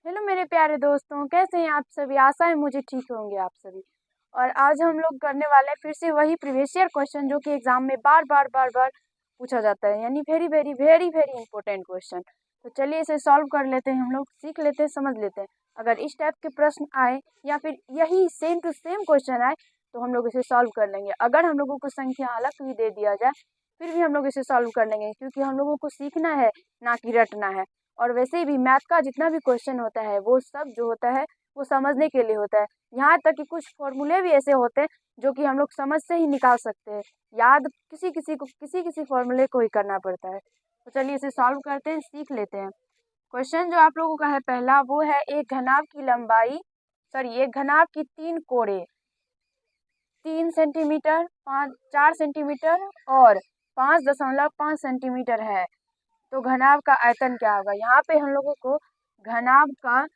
Hello मेरे प्यारे दोस्तों, कैसे हैं आप सभी। आशा है मुझे ठीक होंगे आप सभी। और आज हम लोग करने वाले हैं फिर से वही प्रीवियस ईयर क्वेश्चन जो कि एग्जाम में बार बार बार बार पूछा जाता है, यानी very very very very important question. तो चलिए इसे सॉल्व कर लेते हैं, हम लोग सीख लेते हैं, समझ लेते हैं। अगर इस टाइप के प्रश्न आए या फिर यही सेम टू सेम क्वेश्चन आए तो हम लोग इसे सॉल्व कर लेंगे। अगर हम लोगों को संख्या अलग भी दे दिया जाए फिर भी हम लोग इसे सॉल्व कर लेंगे, क्योंकि हम लोगों को सीखना है, ना कि रटना है। और वैसे भी मैथ का जितना भी क्वेश्चन होता है वो सब जो होता है वो समझने के लिए होता है। यहाँ तक कि कुछ फॉर्मूले भी ऐसे होते हैं जो कि हम लोग समझ से ही निकाल सकते हैं। याद किसी किसी को किसी किसी फॉर्मूले को ही करना पड़ता है। तो चलिए इसे सॉल्व करते हैं, सीख लेते हैं। क्वेश्चन जो आप लोगों का है पहला, वो है एक घनाभ की लंबाई, सॉरी एक घनाभ की 3 कोणे 3 सेंटीमीटर, 4 सेंटीमीटर और 5.5 सेंटीमीटर है। तो घनाभ का आयतन क्या होगा। यहाँ पे हम लोगों को घनाभ का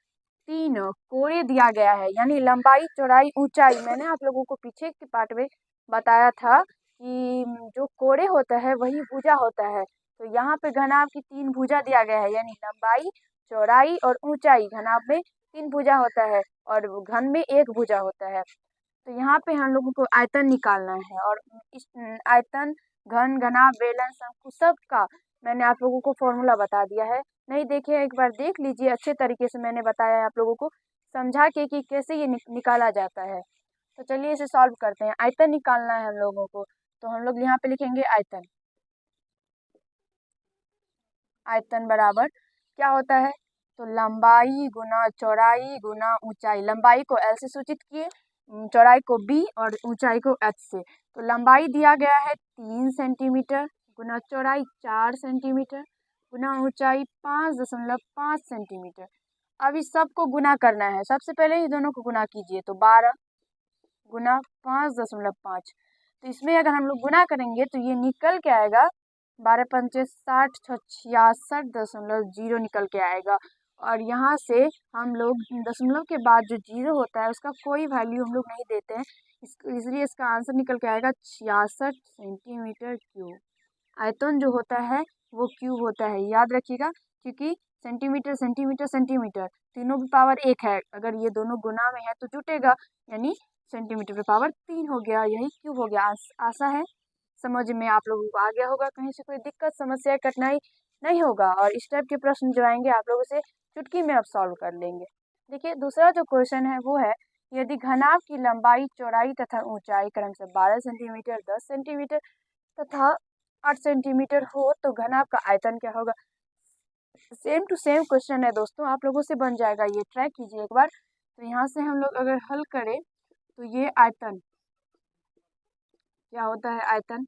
3 कोणे दिया गया है, यानी लंबाई चौड़ाई ऊंचाई। मैंने आप लोगों को पीछे के पार्ट में बताया था कि जो कोणे होता है वही भुजा होता है। तो यहाँ पे घनाभ की 3 भुजा दिया गया है, यानी लंबाई चौड़ाई और ऊंचाई। घनाभ में 3 भुजा होता है और घन में 1 भुजा होता है। तो यहाँ पे हम लोगों को आयतन निकालना है। और इस आयतन, घन, घनाभ, बेलन, शंकु सब का मैंने आप लोगों को फॉर्मूला बता दिया है। नहीं देखे एक बार देख लीजिए, अच्छे तरीके से मैंने बताया है आप लोगों को समझा के कि कैसे ये निकाला जाता है। तो चलिए इसे सॉल्व करते हैं। आयतन निकालना है हम लोगों को, तो हम लोग यहाँ पे लिखेंगे आयतन। आयतन बराबर क्या होता है, तो लंबाई गुना चौड़ाई गुना ऊंचाई। लंबाई को एल से सूचित किए, चौड़ाई को बी और ऊंचाई को एच से। तो लंबाई दिया गया है 3 सेंटीमीटर गुना चौड़ाई 4 सेंटीमीटर गुना ऊंचाई 5.5 सेंटीमीटर। अब इस सब को गुना करना है। सबसे पहले ही दोनों को गुना कीजिए, तो 12 गुना 5.5। तो इसमें अगर हम लोग गुना करेंगे तो ये निकल के आएगा 12×5 = 60, 66.0 निकल के आएगा। और यहाँ से हम लोग दशमलव के बाद जो जीरो होता है उसका कोई वैल्यू हम लोग नहीं देते हैं, इसलिए इसका आंसर निकल के आएगा 66 सेंटीमीटर क्यूब। आयतन जो होता है वो क्यूब होता है, याद रखिएगा, क्योंकि सेंटीमीटर सेंटीमीटर सेंटीमीटर तीनों की पावर 1 है। अगर ये दोनों गुना में है तो जुटेगा, यानी सेंटीमीटर की पावर 3 हो गया, यही क्यूब हो गया। आशा है समझ में आप लोगों को आ गया होगा, कहीं से कोई दिक्कत समस्या कठिनाई नहीं होगा। और इस टाइप के प्रश्न जो आएंगे आप लोग उसे चुटकी में अब सॉल्व कर लेंगे। देखिए दूसरा जो क्वेश्चन है वो है, यदि घनाभ की लंबाई चौड़ाई तथा ऊंचाई क्रम से 12 सेंटीमीटर, 10 सेंटीमीटर तथा 8 सेंटीमीटर हो तो घनाभ का आयतन क्या होगा। सेम टू सेम क्वेश्चन है दोस्तों, आप लोगों से बन जाएगा, ये ट्राई कीजिए एक बार। तो यहाँ से हम लोग अगर हल करें तो ये आयतन क्या होता है, आयतन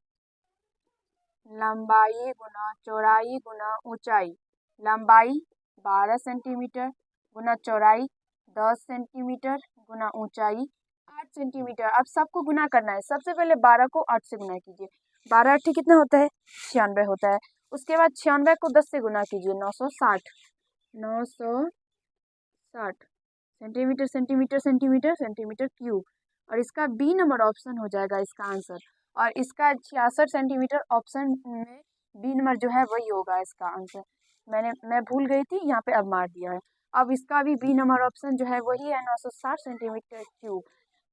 लंबाई गुना चौड़ाई गुना ऊंचाई। लंबाई 12 सेंटीमीटर गुना चौड़ाई 10 सेंटीमीटर गुना ऊंचाई 8 सेंटीमीटर। अब सबको गुना करना है। सबसे पहले 12 को 8 से गुना कीजिए, 12×8 कितना होता है, 96 होता है। उसके बाद 96 को 10 से गुना कीजिए, 960, 960 centimetre centimetre centimetre centimetre cube. और इसका बी नंबर ऑप्शन हो जाएगा इसका आंसर। और इसका 66 सेंटीमीटर ऑप्शन में बी नंबर जो है वही होगा इसका आंसर। मैं भूल गई थी, यहाँ पे अब मार दिया है। अब इसका भी बी नंबर ऑप्शन जो है वही है, 960 सेंटीमीटर क्यूब।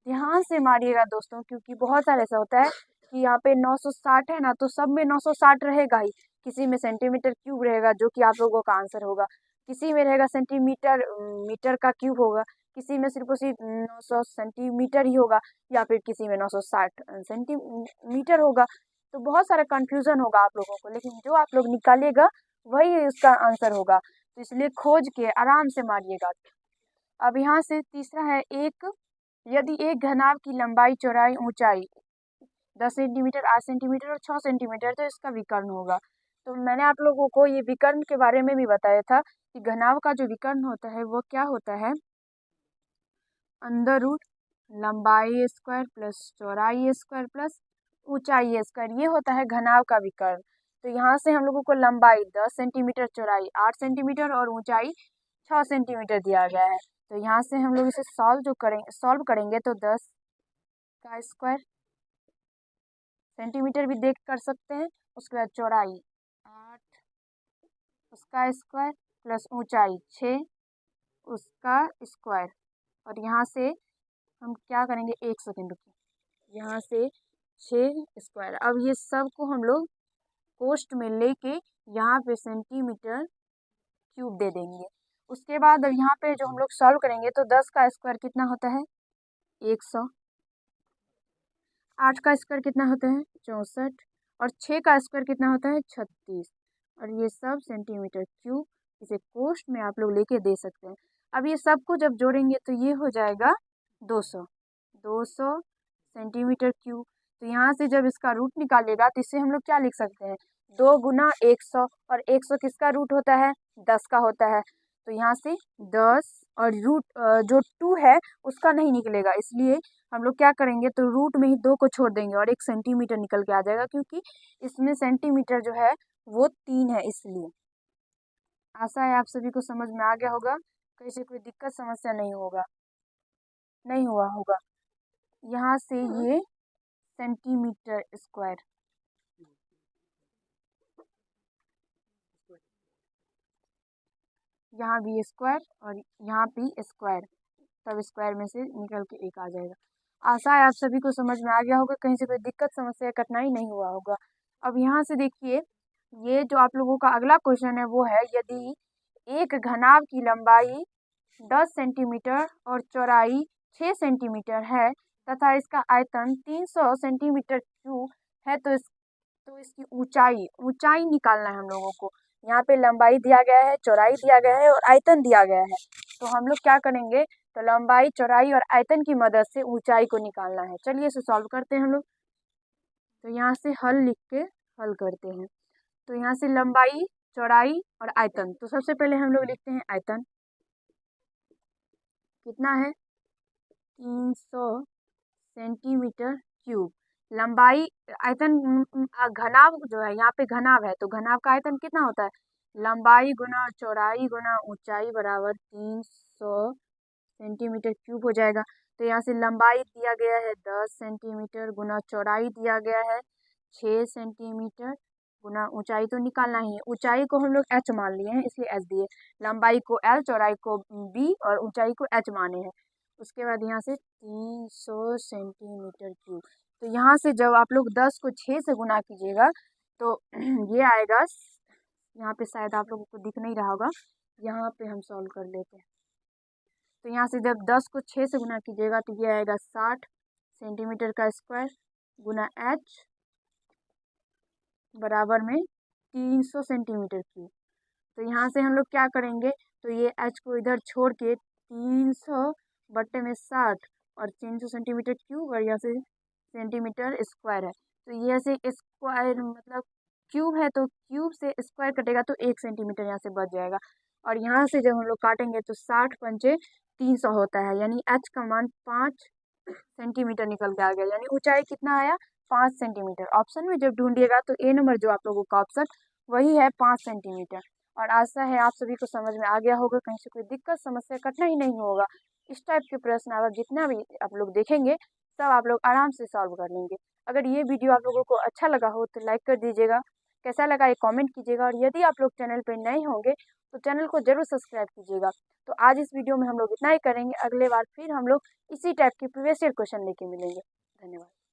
ध्यान से मारिएगा दोस्तों, क्योंकि बहुत सारे ऐसा होता है कि यहाँ पे 960 है ना, तो सब में 960 रहेगा ही। किसी में सेंटीमीटर क्यूब रहेगा जो कि आप लोगों का आंसर होगा, किसी में रहेगा सेंटीमीटर मीटर का क्यूब होगा, किसी में सिर्फ उसी 900 सेंटीमीटर ही होगा, या फिर किसी में 960 सेंटीमीटर होगा। तो बहुत सारा कंफ्यूजन होगा आप लोगों को, लेकिन जो आप लोग निकालिएगा वही उसका आंसर होगा। तो इसलिए खोज के आराम से मारिएगा। अब यहाँ से तीसरा है, एक यदि एक घनाभ की लंबाई चौड़ाई ऊंचाई 10 सेंटीमीटर, 8 सेंटीमीटर और 6 सेंटीमीटर, तो इसका विकर्ण होगा। तो मैंने आप लोगों को ये विकर्ण के बारे में भी बताया था कि घनाभ का जो विकर्ण होता है वो क्या होता है, अंडर रूट लंबाई स्क्वायर प्लस चौड़ाई स्क्वायर प्लस ऊंचाई स्क्वायर, ये होता है घनाभ का विकर्ण। तो यहाँ से हम लोगों को लंबाई 10 सेंटीमीटर, चौड़ाई 8 सेंटीमीटर और ऊंचाई 6 सेंटीमीटर दिया गया है। तो यहाँ से हम लोग इसे सॉल्व करेंगे तो 10 का स्क्वायर, सेंटीमीटर भी देख कर सकते हैं, उसके बाद चौड़ाई 8 उसका स्क्वायर प्लस ऊंचाई 6 उसका स्क्वायर। और यहाँ से हम क्या करेंगे, 1 सेकेंड रुकिए, यहाँ से 6 स्क्वायर। अब ये सब को हम लोग कोष्ट में लेके यहाँ पे सेंटीमीटर क्यूब दे देंगे। उसके बाद अब यहाँ पे जो हम लोग सॉल्व करेंगे तो 10 का स्क्वायर कितना होता है, 100। 8 का स्क्वायर कितना होता है, 64। और 6 का स्क्वायर कितना होता है, 36। और ये सब सेंटीमीटर क्यूब, इसे कोष्ट में आप लोग लेके दे सकते हैं। अब ये सब को जब जोड़ेंगे तो ये हो जाएगा 200 सेंटीमीटर क्यूब। तो यहाँ से जब इसका रूट निकालेगा तो इससे हम लोग क्या लिख सकते हैं, 2 गुना 100। और 100 किसका रूट होता है, 10 का होता है। तो यहाँ से 10 और रूट जो 2 है उसका नहीं निकलेगा, इसलिए हम लोग क्या करेंगे, तो रूट में ही 2 को छोड़ देंगे और 1 सेंटीमीटर निकल के आ जाएगा, क्योंकि इसमें सेंटीमीटर जो है वो 3 है इसलिए। आशा है आप सभी को समझ में आ गया होगा, कहीं से कोई दिक्कत समस्या नहीं हुआ होगा। यहाँ से ये सेंटीमीटर स्क्वायर, यहाँ भी स्क्वायर और यहाँ भी स्क्वायर, सब स्क्वायर में से निकल के 1 आ जाएगा। आशा है आप सभी को समझ में आ गया होगा, कहीं से कोई दिक्कत समस्या कठिनाई नहीं हुआ होगा। अब यहाँ से देखिए, ये जो आप लोगों का अगला क्वेश्चन है वो है, यदि एक घनाभ की लंबाई 10 सेंटीमीटर और चौड़ाई 6 सेंटीमीटर है तथा इसका आयतन 300 सेंटीमीटर क्यूब है, तो इसकी ऊंचाई निकालना है हम लोगों को। यहाँ पे लंबाई दिया गया है, चौड़ाई दिया गया है और आयतन दिया गया है। तो हम लोग क्या करेंगे, तो लंबाई, चौड़ाई और आयतन की मदद से ऊंचाई को निकालना है। चलिए इसे सॉल्व करते हैं हम लोग। तो यहाँ से हल लिख के हल करते हैं। तो यहाँ से लंबाई, चौड़ाई और आयतन, तो सबसे पहले हम लोग लिखते हैं आयतन, कितना है, 300 सेंटीमीटर क्यूब। लंबाई, आयतन, घनाभ जो है, यहाँ पे घनाभ है तो घनाभ का आयतन कितना होता है, लंबाई गुना चौड़ाई गुना ऊंचाई बराबर 300 सेंटीमीटर क्यूब हो जाएगा। तो यहाँ से लंबाई दिया गया है 10 सेंटीमीटर गुना चौड़ाई दिया गया है 6 सेंटीमीटर गुना ऊंचाई तो निकालना ही है। ऊंचाई को हम लोग h मान लिए हैं इसलिए h दिए, लंबाई को l, चौड़ाई को b और ऊंचाई को h माने हैं। उसके बाद यहाँ से 300 सेंटीमीटर क्यूब। तो यहाँ से जब आप लोग 10 को 6 से गुना कीजिएगा तो ये आएगा, यहाँ पे शायद आप लोगों को दिख नहीं रहा होगा, यहाँ पे हम सॉल्व कर लेते हैं। तो यहाँ से जब 10 को 6 से गुना कीजिएगा तो ये आएगा 60 सेंटीमीटर का स्क्वायर गुना h बराबर में 300 सेंटीमीटर क्यूब। तो यहाँ से हम लोग क्या करेंगे, तो ये h को इधर छोड़ के 300 बट्टे में 60 और 300 सेंटीमीटर क्यूब और यहाँ से सेंटीमीटर स्क्वायर है। तो ये से स्क्वायर मतलब क्यूब है, तो क्यूब से स्क्वायर कटेगा तो 1 सेंटीमीटर यहाँ से बच जाएगा। और यहाँ से जब हम लोग काटेंगे तो 60 पंचे 300 होता है, यानी h का मान 5 सेंटीमीटर निकल के आ गया, यानी ऊंचाई कितना आया, 5 सेंटीमीटर। ऑप्शन में जब ढूंढिएगा तो ए नंबर जो आप लोगों का ऑप्शन वही है, 5 सेंटीमीटर। और आशा है आप सभी को समझ में आ गया होगा, कहीं से कोई दिक्कत समस्या कठिनाई नहीं होगा। इस टाइप के प्रश्न अगर जितना भी आप लोग देखेंगे सब आप लोग आराम से सॉल्व कर लेंगे। अगर ये वीडियो आप लोगों को अच्छा लगा हो तो लाइक कर दीजिएगा, कैसा लगा ये कमेंट कीजिएगा, और यदि आप लोग चैनल पर नए होंगे तो चैनल को जरूर सब्सक्राइब कीजिएगा। तो आज इस वीडियो में हम लोग इतना ही करेंगे, अगले बार फिर हम लोग इसी टाइप के प्रीवियस ईयर क्वेश्चन लेके मिलेंगे। धन्यवाद।